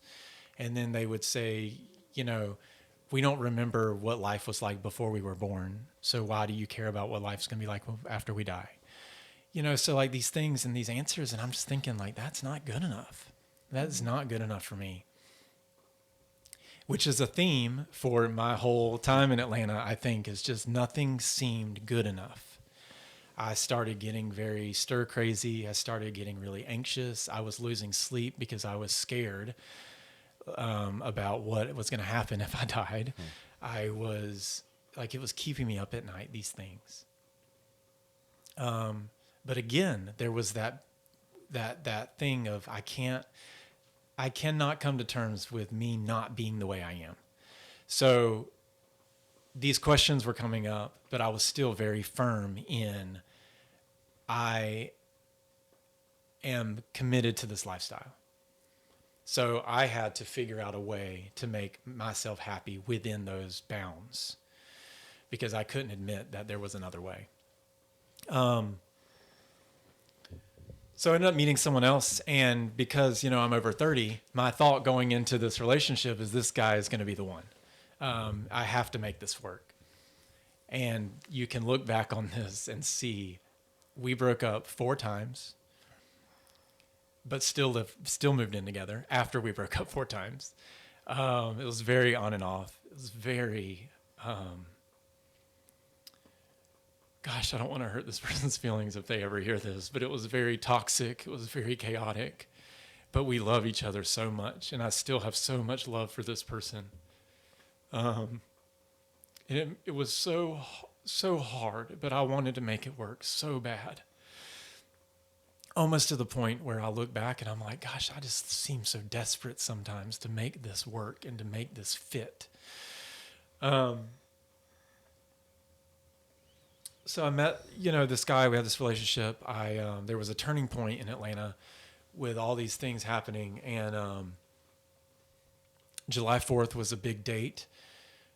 And then they would say, we don't remember what life was like before we were born. So why do you care about what life's going to be like after we die? So like these things and these answers. And I'm just thinking like, that's not good enough. That's not good enough for me. Which is a theme for my whole time in Atlanta, I think, is just nothing seemed good enough. I started getting very stir crazy. I started getting really anxious. I was losing sleep because I was scared about what was going to happen if I died. I was like, it was keeping me up at night, these things. But again, there was that thing of I cannot come to terms with me not being the way I am. So these questions were coming up, but I was still very firm in I am committed to this lifestyle. So I had to figure out a way to make myself happy within those bounds because I couldn't admit that there was another way. So I ended up meeting someone else, and because, I'm over 30, my thought going into this relationship is this guy is going to be the one. I have to make this work. And you can look back on this and see we broke up 4 times, but still moved in together after we broke up 4 times. It was very on and off. It was very... gosh, I don't want to hurt this person's feelings if they ever hear this, but it was very toxic. It was very chaotic, but we love each other so much. And I still have so much love for this person. It was so hard, but I wanted to make it work so bad. Almost to the point where I look back and I'm like, gosh, I just seem so desperate sometimes to make this work and to make this fit. So I met, this guy, we had this relationship. There was a turning point in Atlanta with all these things happening. And July 4th was a big date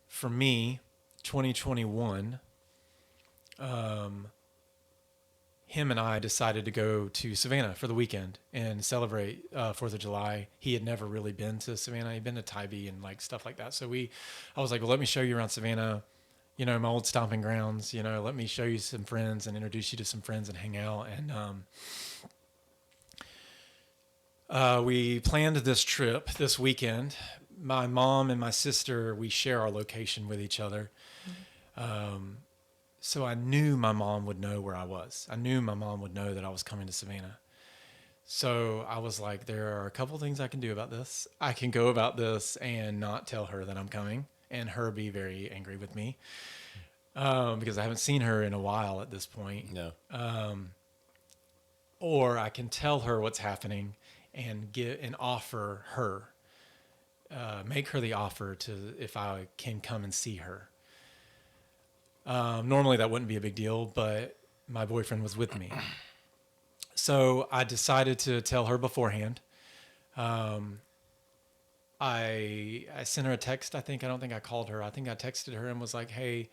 for me, 2021. Him and I decided to go to Savannah for the weekend and celebrate 4th of July. He had never really been to Savannah. He'd been to Tybee and like stuff like that. So I was like, well, let me show you around Savannah. My old stomping grounds, let me show you some friends and introduce you to some friends and hang out. And we planned this trip this weekend. My mom and my sister, we share our location with each other. So I knew my mom would know where I was. I knew my mom would know that I was coming to Savannah. So I was like, there are a couple things I can do about this. I can go about this and not tell her that I'm coming, and her be very angry with me because I haven't seen her in a while at this point. No. Or I can tell her what's happening and offer her, make her the offer to if I can come and see her. Normally that wouldn't be a big deal, but my boyfriend was with me. So I decided to tell her beforehand. I sent her a text. I don't think I called her. I think I texted her and was like, hey,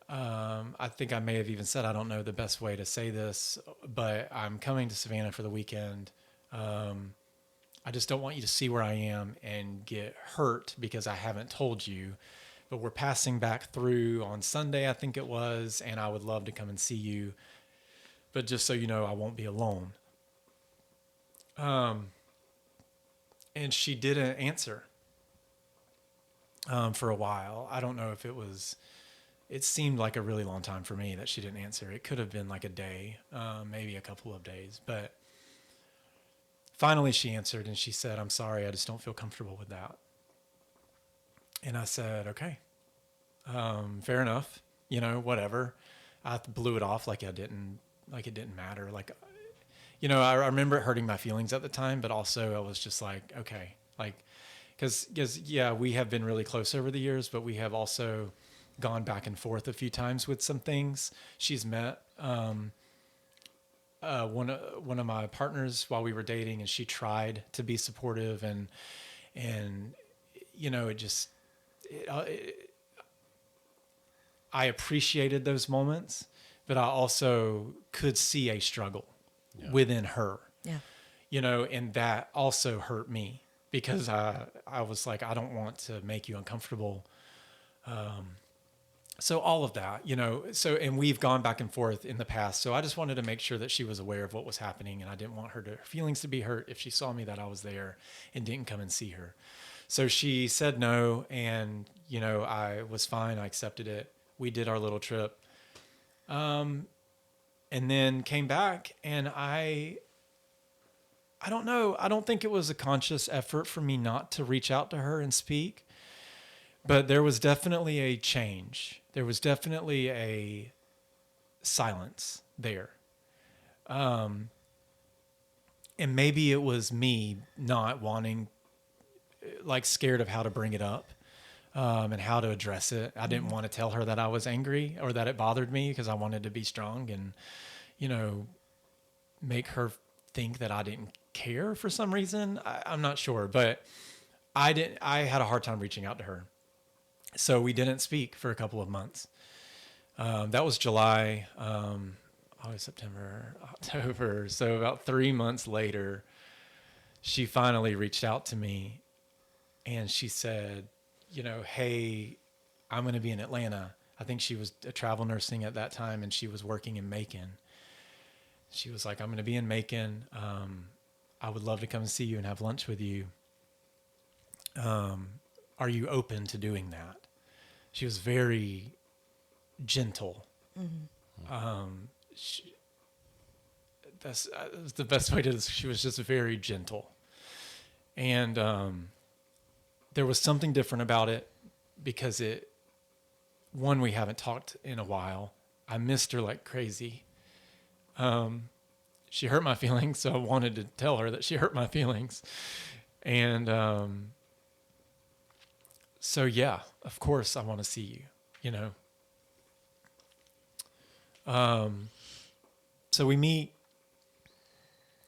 I think I may have even said, I don't know the best way to say this, but I'm coming to Savannah for the weekend. I just don't want you to see where I am and get hurt because I haven't told you, but we're passing back through on Sunday, I think it was, and I would love to come and see you. But just so you know, I won't be alone. And she didn't answer for a while. I don't know if it seemed like a really long time for me that she didn't answer. It could have been like a day, maybe a couple of days. But finally she answered and she said, I'm sorry, I just don't feel comfortable with that. And I said, okay, fair enough. Whatever. I blew it off like it didn't matter. I remember it hurting my feelings at the time, but also I was just like, okay, because we have been really close over the years, but we have also gone back and forth a few times with some things. She's met one of my partners while we were dating, and she tried to be supportive, and I appreciated those moments, but I also could see a struggle within her. Yeah. And that also hurt me because I was like, I don't want to make you uncomfortable. So all of that, and we've gone back and forth in the past. So I just wanted to make sure that she was aware of what was happening, and I didn't want her feelings to be hurt if she saw me that I was there and didn't come and see her. So she said no, and, I was fine. I accepted it. We did our little trip. And then came back, and I don't know. I don't think it was a conscious effort for me not to reach out to her and speak, but there was definitely a change. There was definitely a silence there. And maybe it was me not wanting, scared of how to bring it up. And how to address it. I didn't want to tell her that I was angry or that it bothered me because I wanted to be strong and, make her think that I didn't care for some reason. I'm not sure, but I had a hard time reaching out to her. So we didn't speak for a couple of months. That was July, August, September, October. So about 3 months later, she finally reached out to me and she said, hey, I'm going to be in Atlanta. I think she was travel nursing at that time, and she was working in Macon. She was like, I'm going to be in Macon. I would love to come and see you and have lunch with you. Are you open to doing that? She was very gentle. Mm-hmm. That's the best way to. She was just very gentle, and there was something different about it because we haven't talked in a while. I missed her like crazy. She hurt my feelings, so I wanted to tell her that she hurt my feelings. And so, yeah, of course I want to see you, So we meet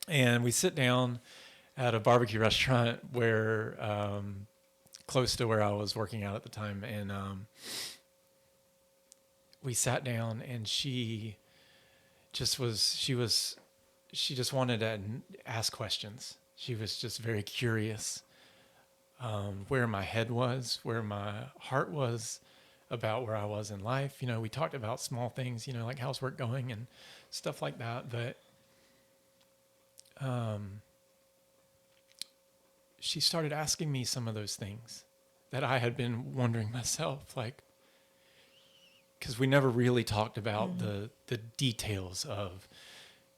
and we sit down at a barbecue restaurant where close to where I was working out at the time, and we sat down, and she just wanted to ask questions. She was just very curious where my head was, where my heart was about where I was in life. We talked about small things, like how's work going and stuff like that, but she started asking me some of those things that I had been wondering myself, because we never really talked about the details of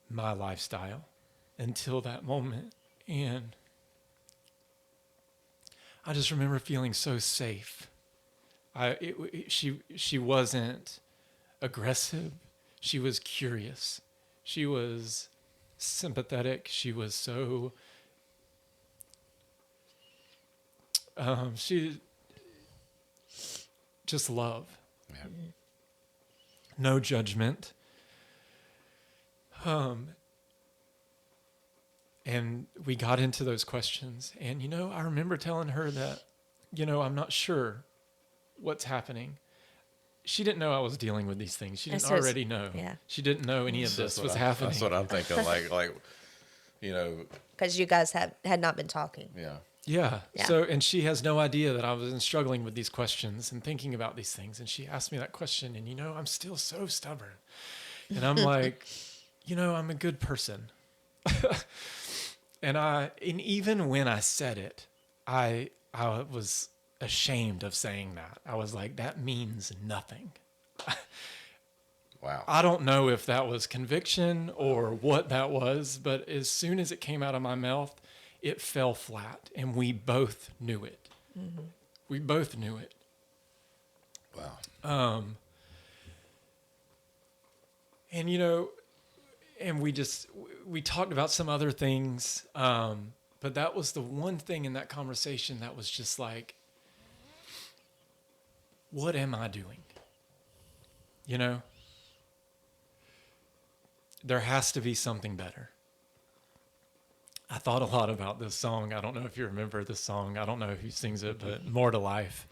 my lifestyle until that moment. And I just remember feeling so safe. She wasn't aggressive. She was curious. She was sympathetic. She was so she just love. Yeah. No judgment. And we got into those questions. And, I remember telling her that, I'm not sure what's happening. She didn't know I was dealing with these things. She didn't already know. Yeah. She didn't know any of this was happening. That's what I'm thinking. Like, because you guys had not been talking. Yeah. Yeah. Yeah. So, and she has no idea that I was struggling with these questions and thinking about these things. And she asked me that question, and I'm still so stubborn. And I'm like, I'm a good person. And even when I said it, I was ashamed of saying that. I was like, that means nothing. Wow. I don't know if that was conviction or what that was, but as soon as it came out of my mouth, it fell flat, and we both knew it. Mm-hmm. We both knew it. Wow. And and we talked about some other things, but that was the one thing in that conversation that was just like, what am I doing? There has to be something better. I thought a lot about this song. I don't know if you remember this song. I don't know who sings it, but More to Life.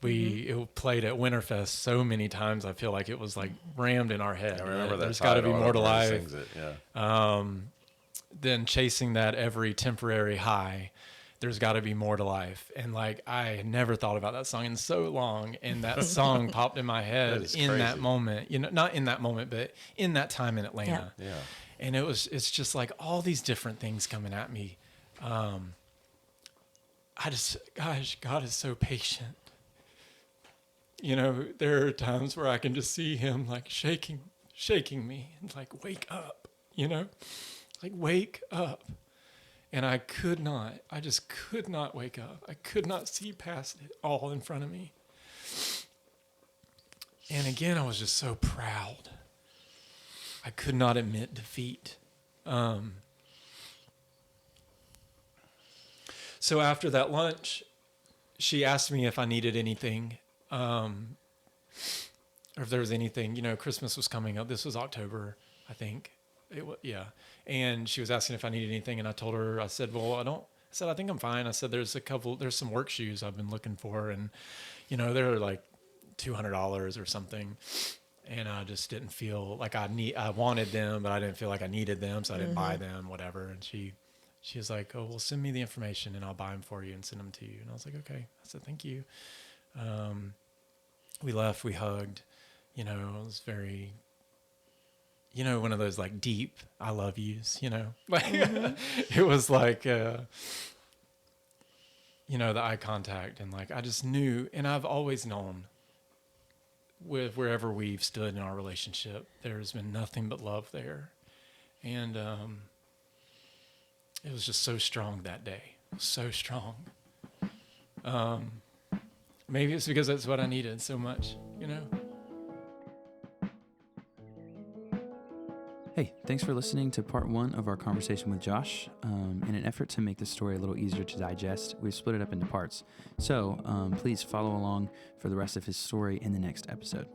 It played at Winterfest so many times. I feel like it was like rammed in our head. I remember that. There's got to be more to life. Sings it, yeah. Then chasing that every temporary high. There's got to be more to life. And like, I had never thought about that song in so long. And that song popped in my head in that moment, not in that moment, but in that time in Atlanta. Yeah. And it's just like all these different things coming at me. God is so patient. There are times where I can just see him like shaking me and like, wake up, like wake up. And I just could not wake up. I could not see past it all in front of me. And again, I was just so proud. I could not admit defeat. So after that lunch, she asked me if I needed anything, or if there was anything. Christmas was coming up. This was October, I think. Yeah. And she was asking if I needed anything, and I told her, I said, I think I'm fine. I said, there's some work shoes I've been looking for, and, they're like $200 or something. And I just didn't feel like I wanted them, but I didn't feel like I needed them. So I didn't buy them, whatever. And she was like, oh, well, send me the information and I'll buy them for you and send them to you. And I was like, okay. I said, thank you. We left, we hugged, it was very, one of those like deep, I love yous, it was like, the eye contact, and like, I just knew, and I've always known with wherever we've stood in our relationship, there's been nothing but love there. And, it was just so strong that day, so strong. Maybe it's because that's what I needed so much, Hey, thanks for listening to part 1 of our conversation with Josh. In an effort to make the story a little easier to digest, we've split it up into parts. So please follow along for the rest of his story in the next episode.